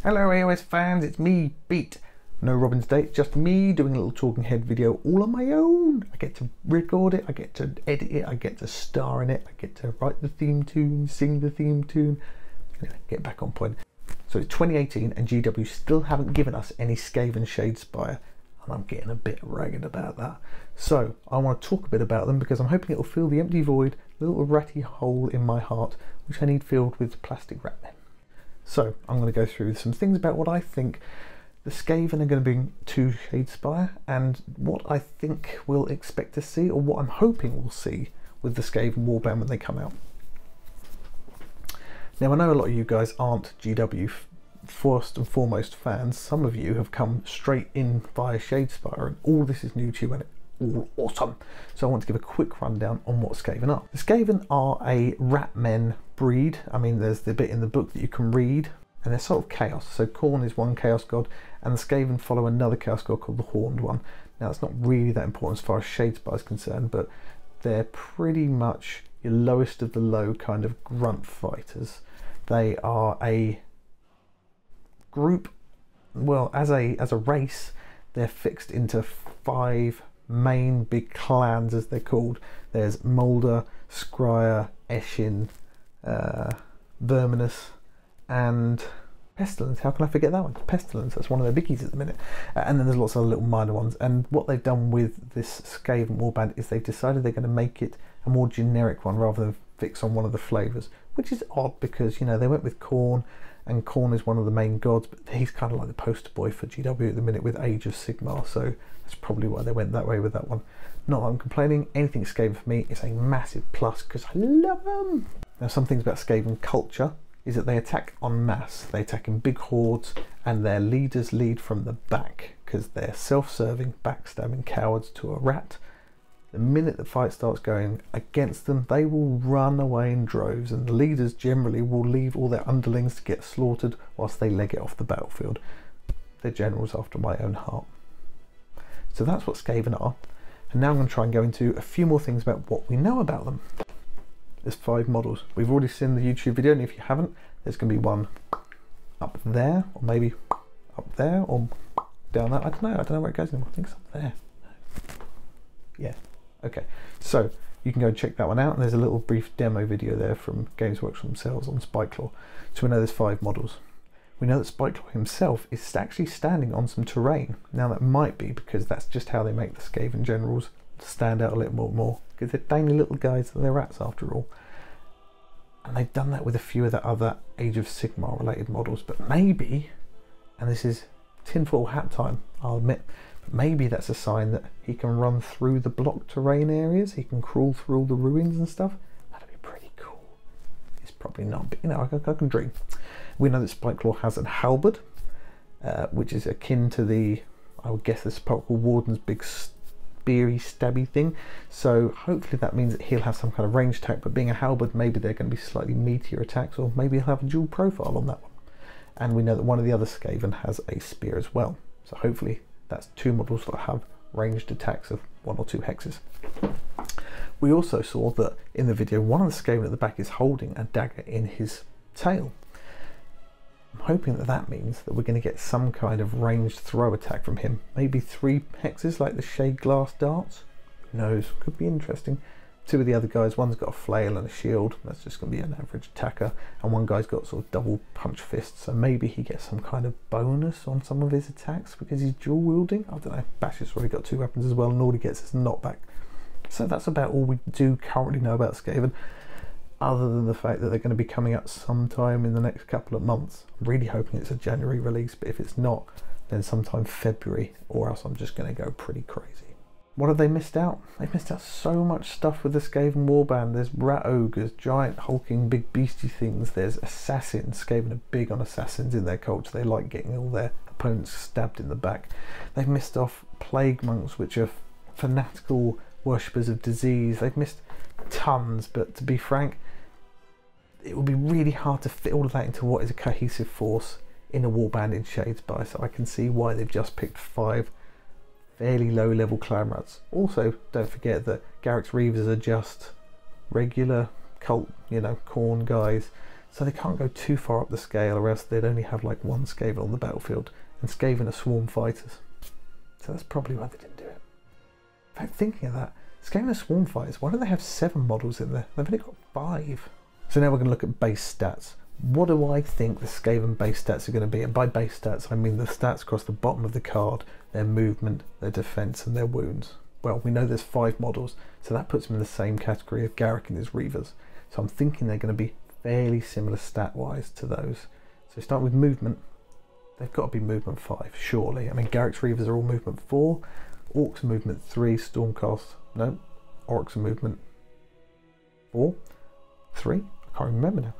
Hello AOS fans, it's me, Beat. No Robin today, it's just me doing a little talking head video all on my own. I get to record it, I get to edit it, I get to star in it, I get to write the theme tune, sing the theme tune. Anyway, get back on point. So it's 2018 and GW still haven't given us any Skaven Shadespire, and I'm getting a bit ragged about that. So I want to talk a bit about them because I'm hoping it'll fill the empty void, the little ratty hole in my heart, which I need filled with plastic rat men. So I'm going to go through some things about what I think the Skaven are going to bring to Shadespire and what I think we'll expect to see, or what I'm hoping we'll see with the Skaven warband when they come out. Now I know a lot of you guys aren't GW first and foremost fans. Some of you have come straight in via Shadespire and all this is new to you and it's all awesome. So I want to give a quick rundown on what Skaven are. The Skaven are a rat men breed. I mean, there's the bit in the book that you can read, and they're sort of chaos. So Khorne is one chaos god, and the Skaven follow another chaos god called the Horned One. Now it's not really that important as far as Shadespire is concerned, but they're pretty much your lowest of the low kind of grunt fighters. They are a group, well, as a race, they're fixed into 5 main big clans, as they're called. There's Moulder, Scryer, Eshin, Verminous, and Pestilence. How can I forget that one? Pestilence, that's one of their biggies at the minute. And then there's lots of little minor ones. And what they've done with this Skaven warband is they've decided they're going to make it a more generic one rather than fix on one of the flavours, which is odd because, you know, they went with Khorne, and Khorne is one of the main gods, but he's kind of like the poster boy for GW at the minute with Age of Sigmar, so that's probably why they went that way with that one. Not that I'm complaining, anything Skaven for me is a massive plus because I love them. Now, some things about Skaven culture is that they attack en masse. They attack in big hordes and their leaders lead from the back because they're self-serving, backstabbing cowards to a rat. The minute the fight starts going against them, they will run away in droves, and the leaders generally will leave all their underlings to get slaughtered whilst they leg it off the battlefield. They're generals after my own heart. So that's what Skaven are. And now I'm going to try and go into a few more things about what we know about them. There's 5 models. We've already seen the YouTube video, and if you haven't, there's going to be one up there, or maybe up there, or down there. I don't know where it goes anymore. I think it's up there. Yeah. Okay, so you can go and check that one out, and there's a little brief demo video there from Games Workshop themselves on Spiteclaw. So we know there's 5 models. We know that Spiteclaw himself is actually standing on some terrain. Now that might be because that's just how they make the Skaven generals stand out a little more, because they're tiny little guys, they're rats after all. And they've done that with a few of the other Age of Sigmar related models, but maybe, and this is tinfoil hat time, I'll admit, maybe that's a sign that he can run through the block terrain areas, he can crawl through all the ruins and stuff. That'd be pretty cool. It's probably not, but you know, I can dream. We know that Spiteclaw has a halberd, which is akin to the, I would guess, the Spiteclaw Warden's big speary stabby thing. So hopefully that means that he'll have some kind of ranged attack, but being a halberd, maybe they're going to be slightly meatier attacks, or maybe he'll have a dual profile on that one. And we know that one of the other Skaven has a spear as well. So hopefully that's 2 models that have ranged attacks of 1 or 2 hexes. We also saw that in the video, one of the Skaven at the back is holding a dagger in his tail. I'm hoping that that means that we're going to get some kind of ranged throw attack from him. Maybe 3 hexes like the shade glass darts. Who knows? Could be interesting. 2 of the other guys, one's got a flail and a shield. That's just going to be an average attacker. And one guy's got sort of double punch fists. So maybe he gets some kind of bonus on some of his attacks because he's dual wielding. I don't know. Bash has already got 2 weapons as well, and all he gets is a knockback. So that's about all we do currently know about Skaven, other than the fact that they're going to be coming out sometime in the next couple of months. I'm really hoping it's a January release, but if it's not, then sometime February, or else I'm just going to go pretty crazy. What have they missed out? They've missed out so much stuff with the Skaven warband. There's rat ogres, giant hulking big beastie things. There's assassins. Skaven are big on assassins in their culture. They like getting all their opponents stabbed in the back. They've missed off plague monks, which are fanatical worshippers of disease. They've missed tons, but to be frank, it would be really hard to fit all of that into what is a cohesive force in a warband in Shadespire. So I can see why they've just picked 5 fairly low level clan rats. Also, don't forget that Garrick's Reavers are just regular cult, you know, Khorne guys. So they can't go too far up the scale, or else they'd only have like one Skaven on the battlefield, and Skaven are swarm fighters. So that's probably why they didn't do it. In fact, thinking of that, Skaven are swarm fighters, why do they have 7 models in there? They've only got 5. So now we're going to look at base stats. What do I think the Skaven base stats are going to be? And by base stats, I mean the stats across the bottom of the card, their movement, their defense, and their wounds. Well, we know there's 5 models, so that puts them in the same category of Garrick and his Reavers. So I'm thinking they're going to be fairly similar stat-wise to those. So start with movement. They've got to be movement 5, surely. I mean, Garrick's Reavers are all movement 4, Orcs are movement 3, Stormcast, no, Orcs are movement 4, 3, I can't remember now.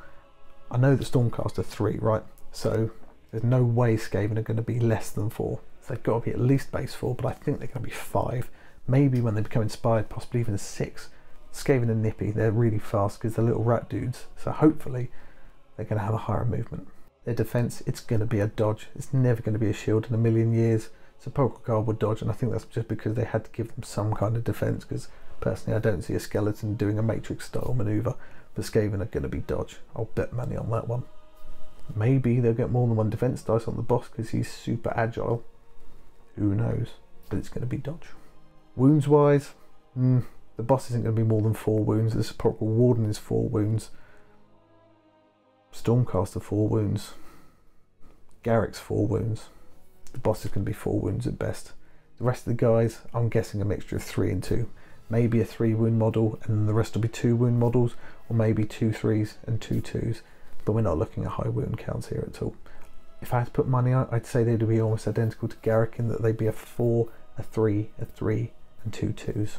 I know that Stormcast are 3, right? So there's no way Skaven are going to be less than 4. So they've got to be at least base 4, but I think they're going to be 5. Maybe when they become inspired, possibly even 6. Skaven are nippy, they're really fast because they're little rat dudes. So hopefully they're going to have a higher movement. Their defense, it's going to be a dodge. It's never going to be a shield in a million years. Sepulchral Guard would dodge, and I think that's just because they had to give them some kind of defense, because personally I don't see a skeleton doing a Matrix style maneuver. But Skaven are going to be dodge. I'll bet money on that one. Maybe they'll get more than 1 defense dice on the boss because he's super agile. Who knows? But it's going to be dodge. Wounds wise, the boss isn't going to be more than 4 wounds. The Sepulchral Warden is 4 wounds. Stormcaster 4 wounds. Garrick's 4 wounds. The boss is going to be 4 wounds at best. The rest of the guys, I'm guessing a mixture of 3 and 2. Maybe a 3 wound model, and then the rest will be 2 wound models, or maybe 2 3s and 2 2s. But we're not looking at high wound counts here at all. If I had to put money on it, I'd say they'd be almost identical to Garrick in that they'd be a 4, a 3, a 3, and 2 2s.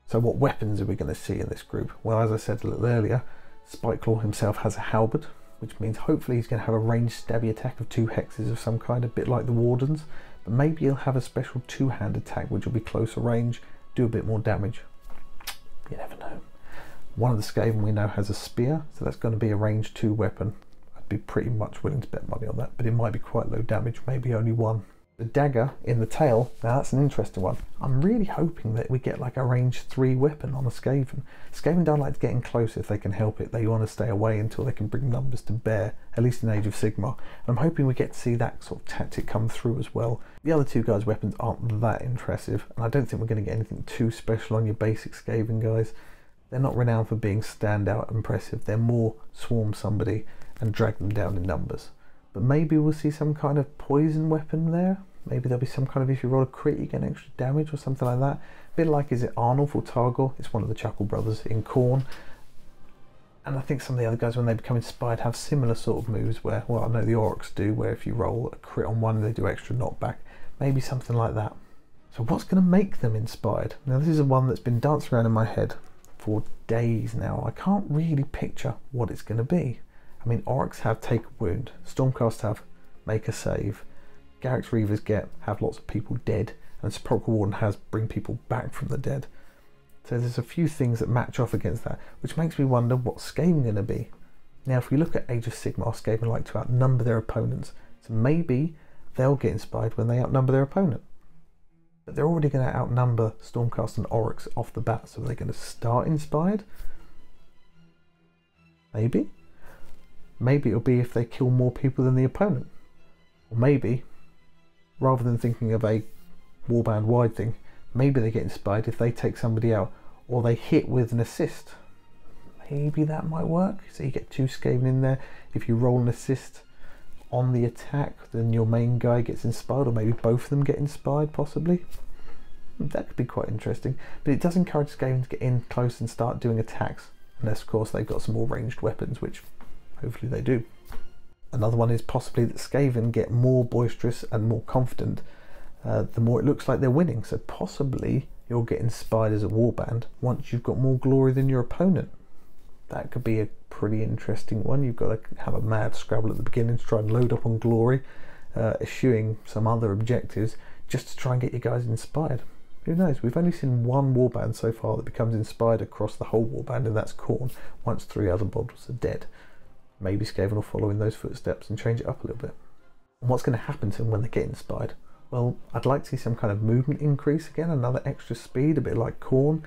So what weapons are we going to see in this group? Well, as I said a little earlier, Spiteclaw himself has a halberd, which means hopefully he's going to have a ranged stabby attack of 2 hexes of some kind, a bit like the Wardens. But maybe he'll have a special 2-hand attack, which will be closer range, do a bit more damage. You never know. One of the Skaven we know has a spear, so that's going to be a range 2 weapon. I'd be pretty much willing to bet money on that, but it might be quite low damage, maybe only 1. The dagger in the tail, now that's an interesting one. I'm really hoping that we get like a range 3 weapon on a Skaven. Skaven don't like getting close if they can help it. They want to stay away until they can bring numbers to bear, at least in Age of Sigmar. And I'm hoping we get to see that sort of tactic come through as well. The other 2 guys' weapons aren't that impressive, and I don't think we're going to get anything too special on your basic Skaven guys. They're not renowned for being standout impressive. They're more swarm somebody and drag them down in numbers. But maybe we'll see some kind of poison weapon there. Maybe there'll be some kind of, if you roll a crit you get extra damage or something like that. A bit like, is it Arnulf or Targor? It's one of the Chuckle brothers in Khorne. And I think some of the other guys, when they become inspired, have similar sort of moves where, well, I know the Orcs do, where if you roll a crit on one they do extra knockback. Maybe something like that. So what's going to make them inspired? Now this is one that's been dancing around in my head for days now. I can't really picture what it's going to be. I mean, Orcs have Take a Wound, Stormcast have Make a Save, Garrick's Reavers have lots of people dead, and Sepulchral Warden has Bring people back from the dead. So there's a few things that match off against that, which makes me wonder what's Skaven going to be. Now if we look at Age of Sigmar, Skaven like to outnumber their opponents, so maybe they'll get inspired when they outnumber their opponent. But they're already going to outnumber Stormcast and Orcs off the bat, so are they going to start inspired? Maybe. Maybe it'll be if they kill more people than the opponent. Or maybe, rather than thinking of a warband wide thing, maybe they get inspired if they take somebody out or they hit with an assist. Maybe that might work. So you get 2 Skaven in there. If you roll an assist on the attack, then your main guy gets inspired, or maybe both of them get inspired possibly. That could be quite interesting. But it does encourage Skaven to get in close and start doing attacks. Unless of course they've got some more ranged weapons, which hopefully they do. Another one is possibly that Skaven get more boisterous and more confident the more it looks like they're winning. So possibly you'll get inspired as a warband once you've got more glory than your opponent. That could be a pretty interesting one. You've got to have a mad scrabble at the beginning to try and load up on glory, eschewing some other objectives just to try and get your guys inspired. Who knows? We've only seen 1 warband so far that becomes inspired across the whole warband, and that's Khorne, once 3 other models are dead. Maybe Skaven will follow in those footsteps and change it up a little bit. And what's going to happen to them when they get inspired? Well, I'd like to see some kind of movement increase again, another extra speed, a bit like Khorne,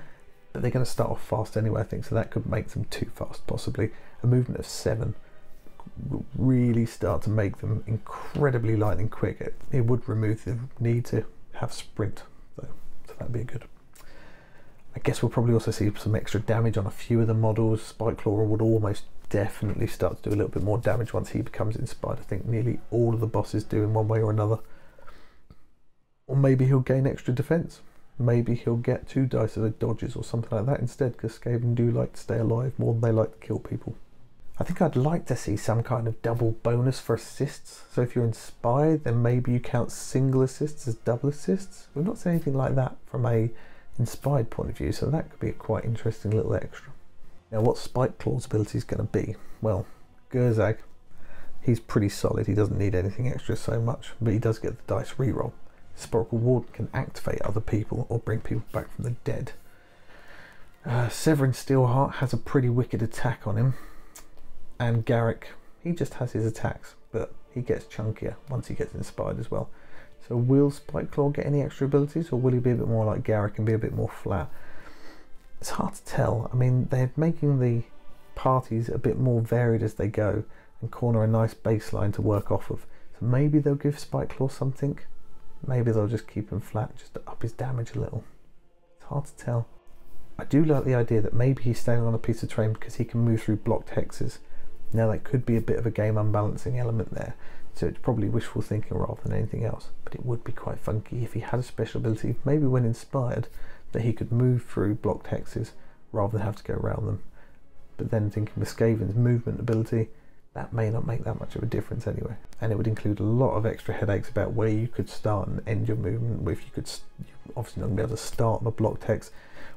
but they're going to start off fast anyway, I think, so that could make them too fast, possibly. A movement of 7. will really start to make them incredibly lightning quick. It would remove the need to have sprint, though, so that'd be good. I guess we'll probably also see some extra damage on a few of the models. Spiteclaw would almost definitely start to do a little bit more damage once he becomes inspired. I think nearly all of the bosses do in one way or another. Or maybe he'll gain extra defense. Maybe he'll get 2 dice of dodges or something like that instead, because Skaven do like to stay alive more than they like to kill people. I think I'd like to see some kind of double bonus for assists. So if you're inspired, then maybe you count single assists as double assists. We've not seen anything like that from a inspired point of view, so that could be a quite interesting little extra. Now, what Spiteclaw's ability is going to be? Well, Gerzag, he's pretty solid. He doesn't need anything extra so much, but he does get the dice reroll. Spiteclaw Warden can activate other people or bring people back from the dead. Severin Steelheart has a pretty wicked attack on him. And Garrick, he just has his attacks, but he gets chunkier once he gets inspired as well. So will Spiteclaw get any extra abilities, or will he be a bit more like Garrick and be a bit more flat? It's hard to tell. I mean, they're making the parties a bit more varied as they go and corner a nice baseline to work off of. So maybe they'll give Spiteclaw something. Maybe they'll just keep him flat just to up his damage a little. It's hard to tell. I do like the idea that maybe he's staying on a piece of terrain because he can move through blocked hexes. Now that could be a bit of a game unbalancing element there, so it's probably wishful thinking rather than anything else, but it would be quite funky if he had a special ability, maybe when inspired, that he could move through blocked hexes rather than have to go around them. But then thinking with Skaven's movement ability, that may not make that much of a difference anyway, and it would include a lot of extra headaches about where you could start and end your movement. If you could, you're obviously not going to be able to start on a blocked hex.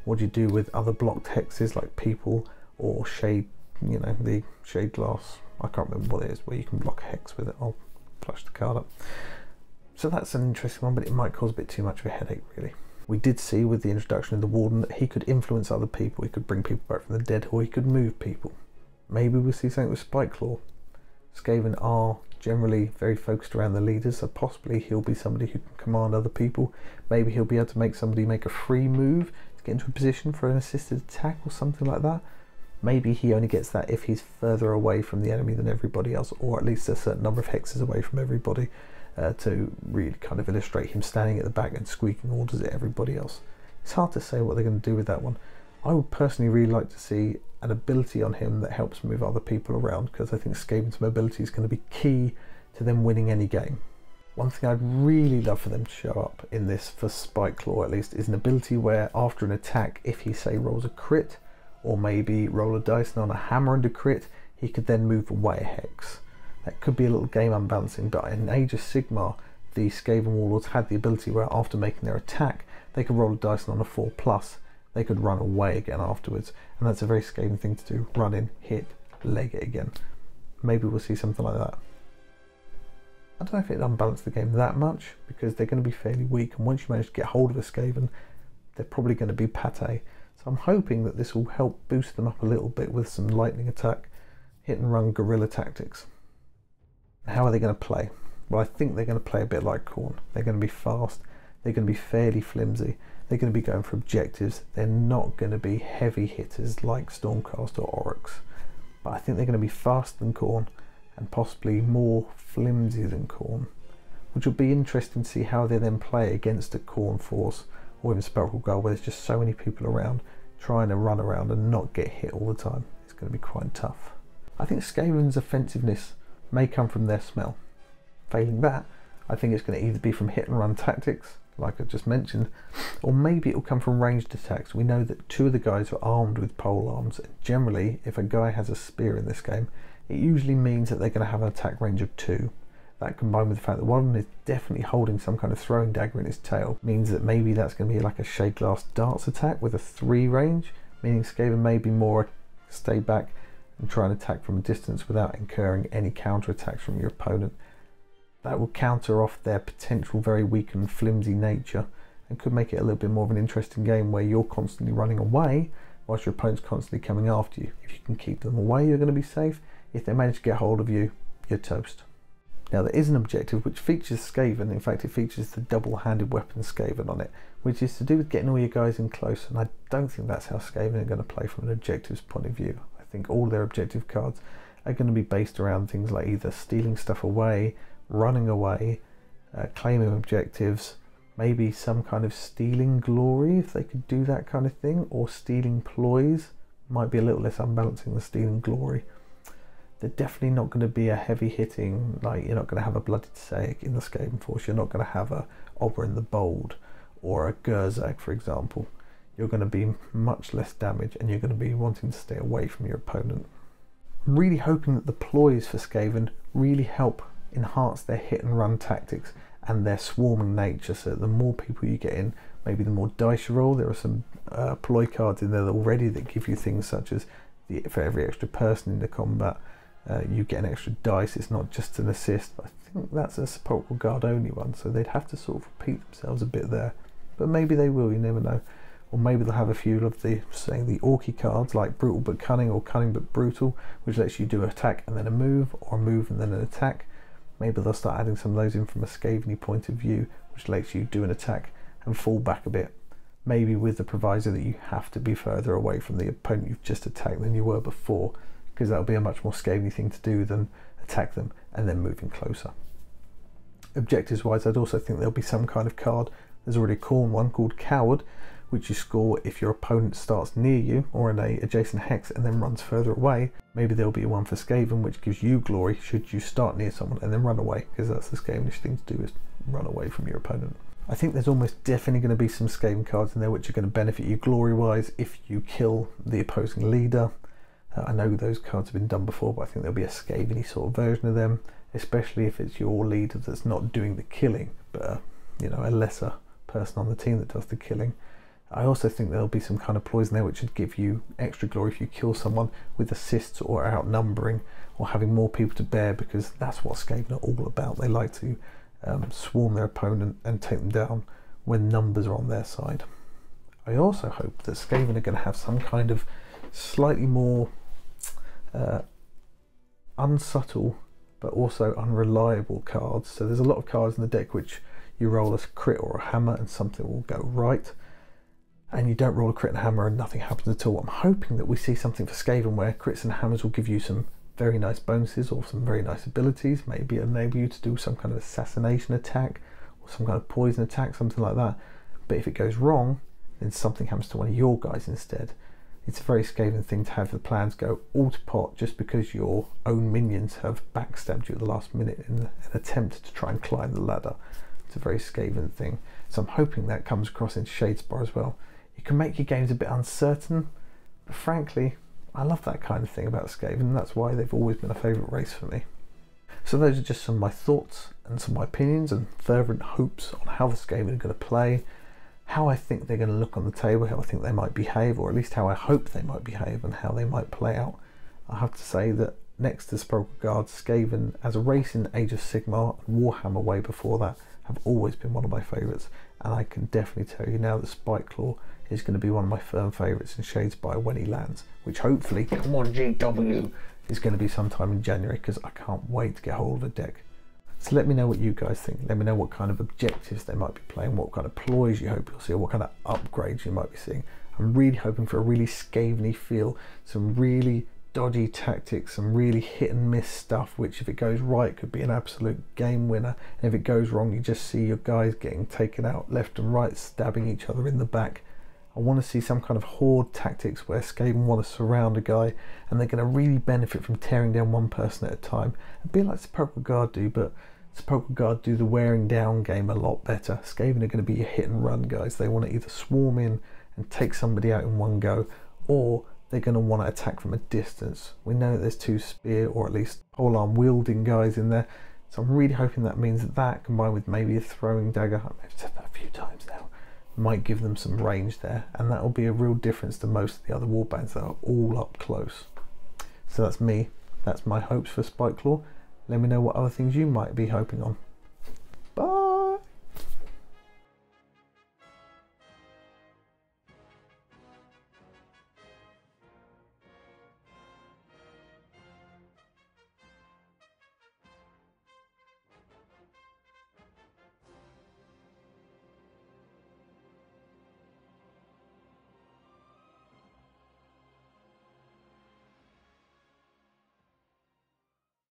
What do you do with other blocked hexes like people or shade, you know, the shade glass? I can't remember what it is, where you can block a hex with it. I'll flush the card up. So that's an interesting one, but it might cause a bit too much of a headache, really. We did see with the introduction of the Warden that he could influence other people. He could bring people back from the dead, or he could move people. Maybe we'll see something with Spiteclaw. Skaven are generally very focused around the leaders, so possibly he'll be somebody who can command other people. Maybe he'll be able to make somebody make a free move to get into a position for an assisted attack or something like that. Maybe he only gets that if he's further away from the enemy than everybody else, or at least a certain number of hexes away from everybody, to really kind of illustrate him standing at the back and squeaking orders at everybody else. It's hard to say what they're going to do with that one. I would personally really like to see an ability on him that helps move other people around, because I think Skaven's mobility is going to be key to them winning any game. One thing I'd really love for them to show up in this, for Spiteclaw at least, is an ability where after an attack, if he say rolls a crit, or maybe roll a dice and on a hammer and a crit, he could then move away a hex. That could be a little game unbalancing, but in Age of Sigmar, the Skaven Warlords had the ability where after making their attack, they could roll a dice and on a 4+, they could run away again afterwards. And that's a very Skaven thing to do, run in, hit, leg it again. Maybe we'll see something like that. I don't know if it'd unbalance the game that much, because they're going to be fairly weak, and once you manage to get hold of a Skaven, they're probably going to be pate. So I'm hoping that this will help boost them up a little bit with some lightning attack, hit and run guerrilla tactics. How are they going to play? Well, I think they're going to play a bit like Khorne. They're going to be fast, they're going to be fairly flimsy, they're going to be going for objectives, they're not going to be heavy hitters like Stormcast or Oryx. But I think they're going to be faster than Khorne, and possibly more flimsy than Khorne, which will be interesting to see how they then play against a Khorne force, or even Spiteclaw Guard, where there's just so many people around trying to run around and not get hit all the time. It's going to be quite tough. I think Skaven's offensiveness may come from their smell. Failing that, I think it's going to either be from hit and run tactics, like I just mentioned, or maybe it will come from ranged attacks. We know that 2 of the guys are armed with pole arms, and generally if a guy has a spear in this game, it usually means that they're going to have an attack range of 2. That, combined with the fact that one of them is definitely holding some kind of throwing dagger in his tail, means that maybe that's going to be like a shade glass darts attack with a 3 range, meaning Skaven may be more stay back and try and attack from a distance without incurring any counter attacks from your opponent. That will counter off their potential very weak and flimsy nature, and could make it a little bit more of an interesting game where you're constantly running away whilst your opponent's constantly coming after you. If you can keep them away, you're going to be safe. If they manage to get hold of you, you're toast. Now there is an objective which features Skaven. In fact, it features the double-handed weapon Skaven on it, which is to do with getting all your guys in close, and I don't think that's how Skaven are going to play from an objectives point of view. I think all their objective cards are going to be based around things like either stealing stuff away, running away, claiming objectives, maybe some kind of stealing glory if they could do that kind of thing, or stealing ploys. Might be a little less unbalancing than stealing glory. They're definitely not going to be a heavy hitting, like you're not going to have a blooded Seg in the Skaven force, you're not going to have a Oberyn the Bold or a Gerzag, for example. You're going to be much less damage and you're going to be wanting to stay away from your opponent. I'm really hoping that the ploys for Skaven really help enhance their hit and run tactics and their swarming nature, so that the more people you get in, maybe the more dice you roll. There are some ploy cards in there already that give you things such as for every extra person in the combat you get an extra dice. It's not just an assist. I think that's a Sepulchral Guard only one, so they'd have to sort of repeat themselves a bit there, but maybe they will, you never know. Or maybe they'll have a few of the, say, the Orky cards like Brutal but Cunning or Cunning but Brutal, which lets you do an attack and then a move, or a move and then an attack. Maybe they'll start adding some of those in from a Skaven-y point of view, which lets you do an attack and fall back a bit. Maybe with the proviso that you have to be further away from the opponent you've just attacked than you were before, because that'll be a much more Skaven-y thing to do than attack them and then moving closer. Objectives-wise, I'd also think there'll be some kind of card. There's already a Khorne one called Coward, which you score if your opponent starts near you or in a adjacent hex and then runs further away. Maybe there'll be one for Skaven which gives you glory should you start near someone and then run away, because that's the Skavenish thing to do, is run away from your opponent. I think there's almost definitely going to be some Skaven cards in there which are going to benefit you glory wise if you kill the opposing leader. I know those cards have been done before, but I think there'll be a Skaven-y sort of version of them, especially if it's your leader that's not doing the killing, but you know, a lesser person on the team that does the killing. I also think there'll be some kind of ploys in there which would give you extra glory if you kill someone with assists or outnumbering or having more people to bear, because that's what Skaven are all about. They like to swarm their opponent and take them down when numbers are on their side. I also hope that Skaven are going to have some kind of slightly more unsubtle but also unreliable cards. So there's a lot of cards in the deck which you roll a crit or a hammer and something will go right, and you don't roll a crit and hammer and nothing happens at all. I'm hoping that we see something for Skaven where crits and hammers will give you some very nice bonuses or some very nice abilities, maybe enable you to do some kind of assassination attack or some kind of poison attack, something like that. But if it goes wrong, then something happens to one of your guys instead. It's a very Skaven thing to have the plans go all to pot just because your own minions have backstabbed you at the last minute in an attempt to try and climb the ladder. It's a very Skaven thing. So I'm hoping that comes across into Shadespire as well. It can make your games a bit uncertain, but frankly, I love that kind of thing about Skaven, and that's why they've always been a favourite race for me. So those are just some of my thoughts and some of my opinions and fervent hopes on how the Skaven are going to play, how I think they're going to look on the table, how I think they might behave, or at least how I hope they might behave and how they might play out. I have to say that next to Sepulchral Guard, Skaven as a race in Age of Sigmar and Warhammer way before that have always been one of my favourites, and I can definitely tell you now that Spiteclaw is going to be one of my firm favourites in Shadespire when he lands, which hopefully, come on GW, is going to be sometime in January, because I can't wait to get hold of a deck. So let me know what you guys think. Let me know what kind of objectives they might be playing, what kind of ploys you hope you'll see, or what kind of upgrades you might be seeing. I'm really hoping for a really Skaven-y feel, some really dodgy tactics, some really hit and miss stuff, which if it goes right could be an absolute game winner, and if it goes wrong you just see your guys getting taken out left and right, stabbing each other in the back. I want to see some kind of horde tactics where Skaven want to surround a guy and they're going to really benefit from tearing down one person at a time. A bit like Sepulchral Guard do, but Sepulchral Guard do the wearing down game a lot better. Skaven are going to be your hit and run guys. They want to either swarm in and take somebody out in one go, or they're going to want to attack from a distance. We know that there's two spear or at least polearm wielding guys in there, so I'm really hoping that means that combined with maybe a throwing dagger, I've said that a few times now, might give them some range there, and that will be a real difference to most of the other warbands that are all up close. So that's me, that's my hopes for Spiteclaw. Let me know what other things you might be hoping on.